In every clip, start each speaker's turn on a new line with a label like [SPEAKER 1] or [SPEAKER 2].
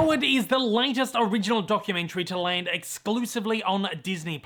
[SPEAKER 1] Howard is the latest original documentary to land exclusively on Disney+.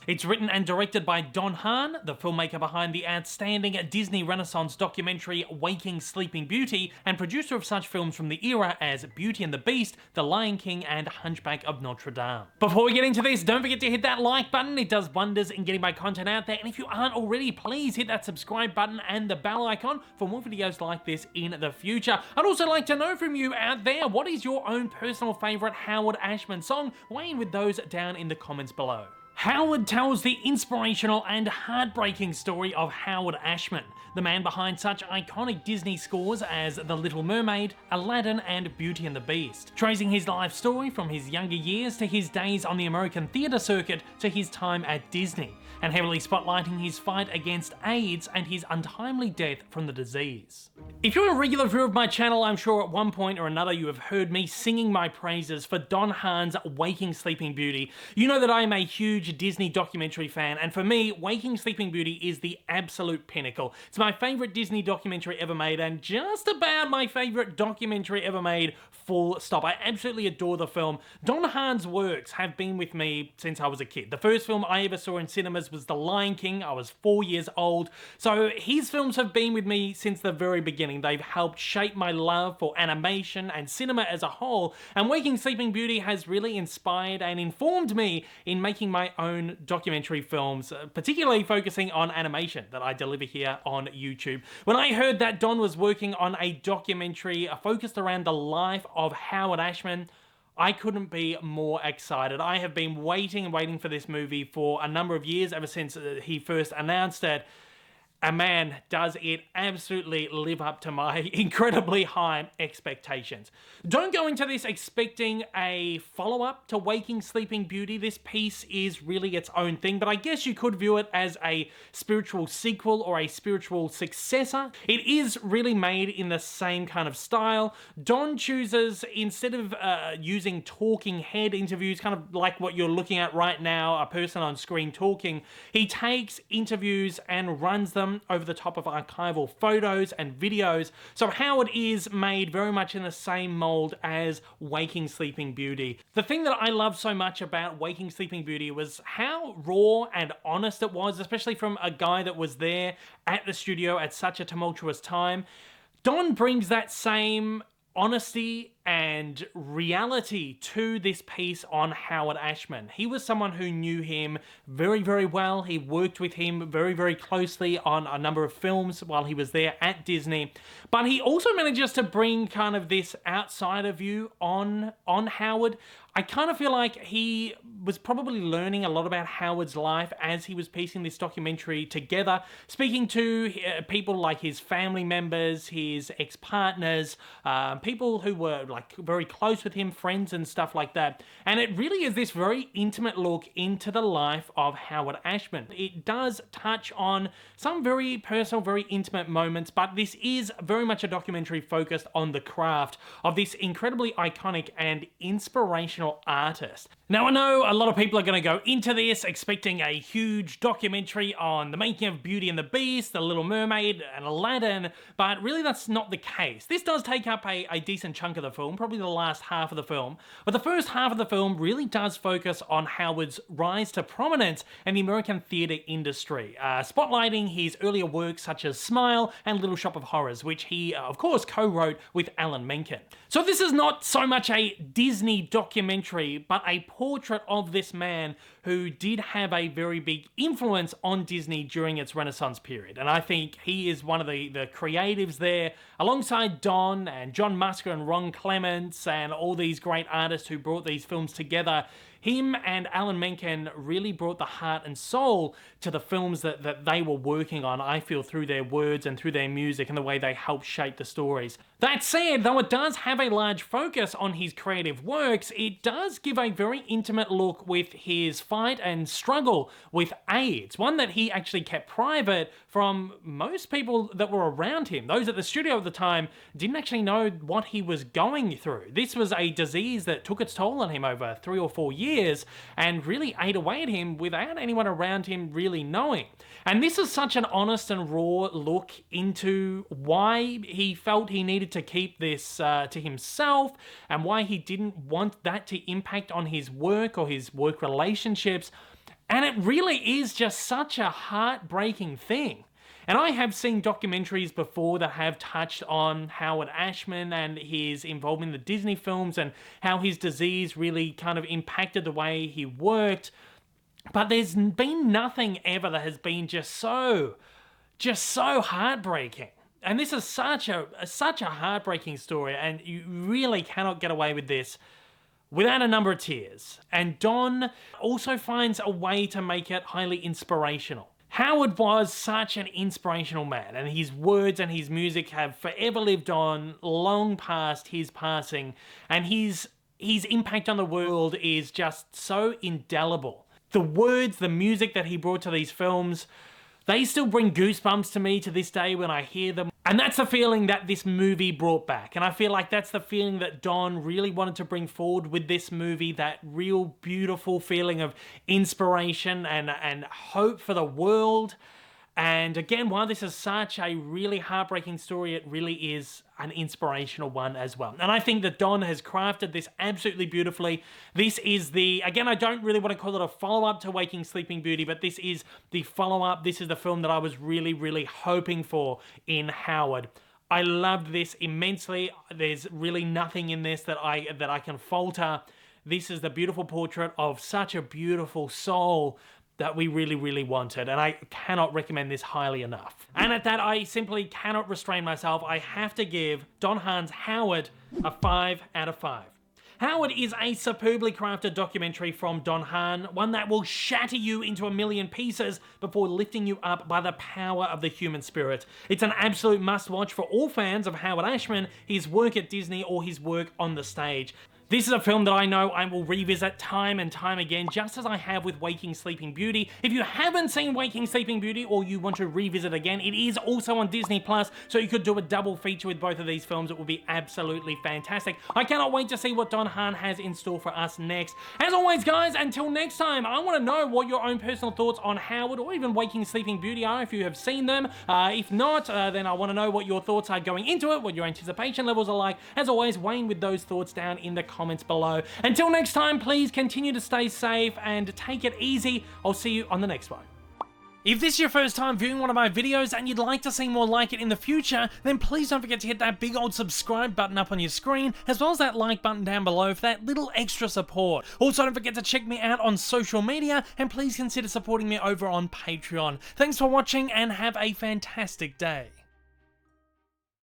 [SPEAKER 1] It's written and directed by Don Hahn, the filmmaker behind the outstanding Disney Renaissance documentary Waking Sleeping Beauty, and producer of such films from the era as Beauty and the Beast, The Lion King, and Hunchback of Notre Dame. Before we get into this, don't forget to hit that like button. It does wonders in getting my content out there, and if you aren't already, please hit that subscribe button and the bell icon for more videos like this in the future. I'd also like to know from you out there, what is your own personal favourite Howard Ashman song? Weigh in with those down in the comments below. Howard tells the inspirational and heartbreaking story of Howard Ashman, the man behind such iconic Disney scores as The Little Mermaid, Aladdin, and Beauty and the Beast, tracing his life story from his younger years to his days on the American theatre circuit to his time at Disney, and heavily spotlighting his fight against AIDS and his untimely death from the disease. If you're a regular viewer of my channel, I'm sure at one point or another you have heard me singing my praises for Don Hahn's Waking Sleeping Beauty. You know that I am a huge Disney documentary fan, and for me, Waking Sleeping Beauty is the absolute pinnacle. It's my favourite Disney documentary ever made, and just about my favourite documentary ever made, full stop. I absolutely adore the film. Don Hahn's works have been with me since I was a kid. The first film I ever saw in cinemas was The Lion King. I was 4 years old, so his films have been with me since the very beginning. They've helped shape my love for animation and cinema as a whole, and Waking Sleeping Beauty has really inspired and informed me in making my own documentary films, particularly focusing on animation that I deliver here on YouTube. When I heard that Don was working on a documentary focused around the life of Howard Ashman, I couldn't be more excited. I have been waiting and waiting for this movie for a number of years, ever since he first announced it. And man, does it absolutely live up to my incredibly high expectations. Don't go into this expecting a follow-up to Waking Sleeping Beauty. This piece is really its own thing, but I guess you could view it as a spiritual sequel or a spiritual successor. It is really made in the same kind of style. Don chooses, instead of using talking head interviews, kind of like what you're looking at right now, a person on screen talking, he takes interviews and runs them over the top of archival photos and videos. So Howard is made very much in the same mold as Waking Sleeping Beauty. The thing that I love so much about Waking Sleeping Beauty was how raw and honest it was, especially from a guy that was there at the studio at such a tumultuous time. Don brings that same honesty and reality to this piece on Howard Ashman. He was someone who knew him very, very well. He worked with him very, very closely on a number of films while he was there at Disney. But he also manages to bring kind of this outsider view on Howard. I kind of feel like he was probably learning a lot about Howard's life as he was piecing this documentary together, speaking to people like his family members, his ex-partners, people who were like very close with him, friends and stuff like that. And it really is this very intimate look into the life of Howard Ashman. It does touch on some very personal, very intimate moments, but this is very much a documentary focused on the craft of this incredibly iconic and inspirational artist. Now, I know a lot of people are going to go into this expecting a huge documentary on the making of Beauty and the Beast, The Little Mermaid, and Aladdin, but really that's not the case. This does take up a decent chunk of the film, probably the last half of the film, but the first half of the film really does focus on Howard's rise to prominence in the American theatre industry, spotlighting his earlier works such as Smile and Little Shop of Horrors, which he, of course, co-wrote with Alan Menken. So this is not so much a Disney documentary, but a portrait of this man who did have a very big influence on Disney during its Renaissance period. And I think he is one of the creatives there, alongside Don and John Musker and Ron Clements and all these great artists who brought these films together. Him and Alan Menken really brought the heart and soul to the films that they were working on, I feel, through their words and through their music and the way they helped shape the stories. That said, though it does have a large focus on his creative works, it does give a very intimate look with his fight and struggle with AIDS, one that he actually kept private from most people that were around him. Those at the studio at the time didn't actually know what he was going through. This was a disease that took its toll on him over 3 or 4 years and really ate away at him without anyone around him really knowing. And this is such an honest and raw look into why he felt he needed to keep this to himself and why he didn't want that to impact on his work or his work relationships. And it really is just such a heartbreaking thing. And I have seen documentaries before that have touched on Howard Ashman and his involvement in the Disney films and how his disease really kind of impacted the way he worked. But there's been nothing ever that has been just so heartbreaking. And this is such a heartbreaking story, and you really cannot get away with this without a number of tears. And Don also finds a way to make it highly inspirational. Howard was such an inspirational man, and his words and his music have forever lived on long past his passing, and his impact on the world is just so indelible. The words, the music that he brought to these films, they still bring goosebumps to me to this day when I hear them. And that's the feeling that this movie brought back. And I feel like that's the feeling that Don really wanted to bring forward with this movie, that real beautiful feeling of inspiration and hope for the world. And again, while this is such a really heartbreaking story, it really is an inspirational one as well. And I think that Don has crafted this absolutely beautifully. This is again, I don't really want to call it a follow-up to Waking Sleeping Beauty, but this is the follow-up. This is the film that I was really, really hoping for in Howard. I loved this immensely. There's really nothing in this that I can falter. This is the beautiful portrait of such a beautiful soul that we really, really wanted, and I cannot recommend this highly enough. And at that, I simply cannot restrain myself. I have to give Don Hahn's Howard a 5 out of 5. Howard is a superbly crafted documentary from Don Hahn, one that will shatter you into a million pieces before lifting you up by the power of the human spirit. It's an absolute must-watch for all fans of Howard Ashman, his work at Disney, or his work on the stage. This is a film that I know I will revisit time and time again, just as I have with Waking Sleeping Beauty. If you haven't seen Waking Sleeping Beauty or you want to revisit again, it is also on Disney+, so you could do a double feature with both of these films. It would be absolutely fantastic. I cannot wait to see what Don Hahn has in store for us next. As always, guys, until next time, I want to know what your own personal thoughts on Howard or even Waking Sleeping Beauty are, if you have seen them. If not, then I want to know what your thoughts are going into it, what your anticipation levels are like. As always, weighing with those thoughts down in the comments below. Until next time, please continue to stay safe and take it easy. I'll see you on the next one. If this is your first time viewing one of my videos and you'd like to see more like it in the future, then please don't forget to hit that big old subscribe button up on your screen, as well as that like button down below for that little extra support. Also, don't forget to check me out on social media, and please consider supporting me over on Patreon. Thanks for watching and have a fantastic day.